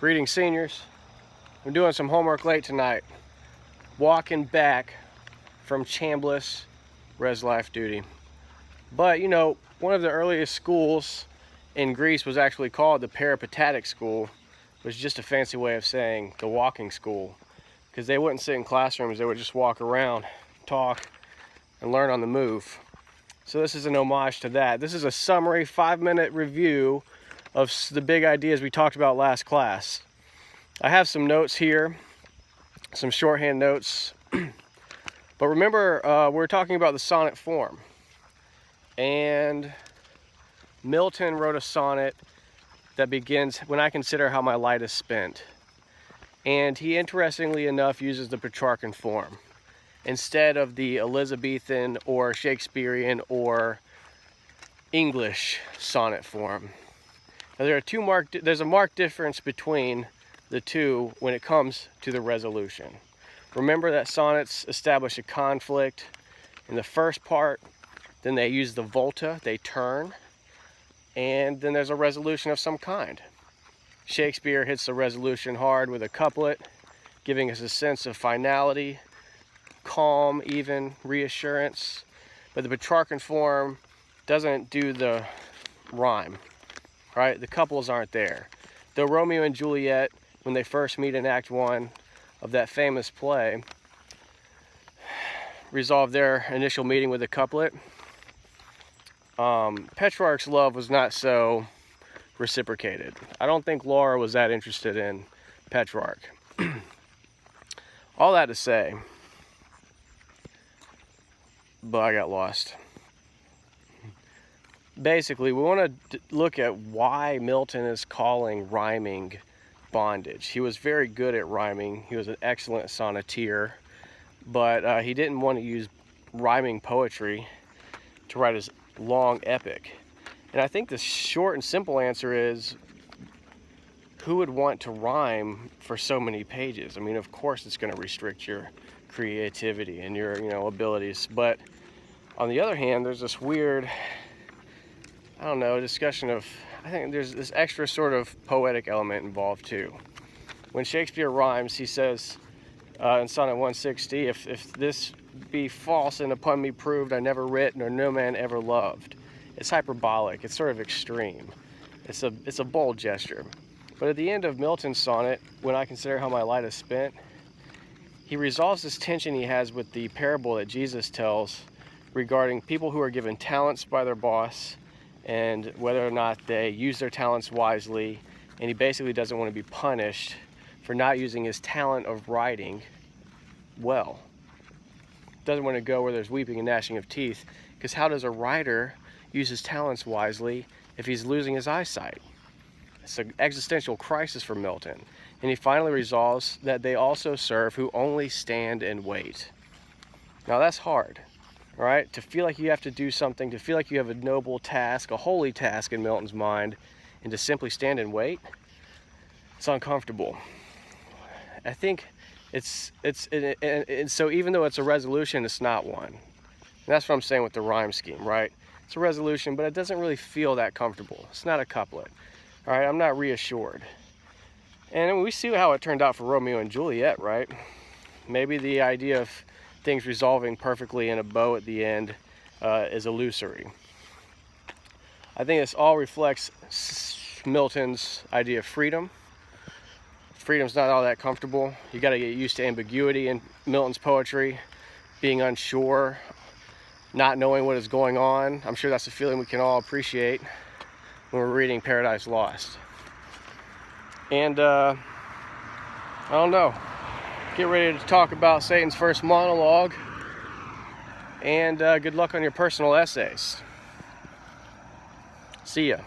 Greetings, seniors. I'm doing some homework late tonight. Walking back from Chambliss Res Life duty. But you know, one of the earliest schools in Greece was actually called the Peripatetic School, which is just a fancy way of saying the walking school. Because they wouldn't sit in classrooms, they would just walk around, talk, and learn on the move. So this is an homage to that. This is a summary 5-minute review of the big ideas we talked about last class. I have some notes here, some shorthand notes. But remember, we're talking about the sonnet form. And Milton wrote a sonnet that begins, "When I consider how my light is spent." And he, interestingly enough, uses the Petrarchan form instead of the Elizabethan or Shakespearean or English sonnet form. Now, there's a marked difference between the two when it comes to the resolution. Remember that sonnets establish a conflict in the first part, then they use the volta, they turn, and then there's a resolution of some kind. Shakespeare hits the resolution hard with a couplet, giving us a sense of finality, calm, even reassurance. But the Petrarchan form doesn't do the rhyme, right? The couples aren't there. Though Romeo and Juliet, when they first meet in Act 1 of that famous play, resolve their initial meeting with a couplet, Petrarch's love was not so reciprocated. I don't think Laura was that interested in Petrarch. All that to say, but I got lost. Basically, we want to look at why Milton is calling rhyming bondage. He was very good at rhyming. He was an excellent sonneteer, but he didn't want to use rhyming poetry to write his long epic. And I think the short and simple answer is, who would want to rhyme for so many pages? I mean, of course it's going to restrict your creativity and your, abilities. But on the other hand, there's this weird, discussion of, I think there's this extra sort of poetic element involved too. When Shakespeare rhymes, he says in Sonnet 160, if this be false and upon me proved, I never writ nor no man ever loved. It's hyperbolic, it's sort of extreme. It's a bold gesture. But at the end of Milton's sonnet, "When I consider how my light is spent," he resolves this tension he has with the parable that Jesus tells regarding people who are given talents by their boss and whether or not they use their talents wisely, and he basically doesn't want to be punished for not using his talent of writing well. Doesn't want to go where there's weeping and gnashing of teeth, because how does a writer use his talents wisely if he's losing his eyesight? It's an existential crisis for Milton. And he finally resolves that they also serve who only stand and wait. Now that's hard, right? To feel like you have to do something, to feel like you have a noble task, a holy task in Milton's mind, and to simply stand and wait, it's uncomfortable. I think so even though it's a resolution, it's not one. And that's what I'm saying with the rhyme scheme, right? It's a resolution, but it doesn't really feel that comfortable. It's not a couplet. All right, I'm not reassured. And we see how it turned out for Romeo and Juliet, right? Maybe the idea of things resolving perfectly in a bow at the end is illusory. I think this all reflects Milton's idea of freedom. Freedom's not all that comfortable. You got to get used to ambiguity in Milton's poetry, being unsure, not knowing what is going on. I'm sure that's a feeling we can all appreciate when we're reading Paradise Lost. And I don't know, get ready to talk about Satan's first monologue, and good luck on your personal essays. See ya.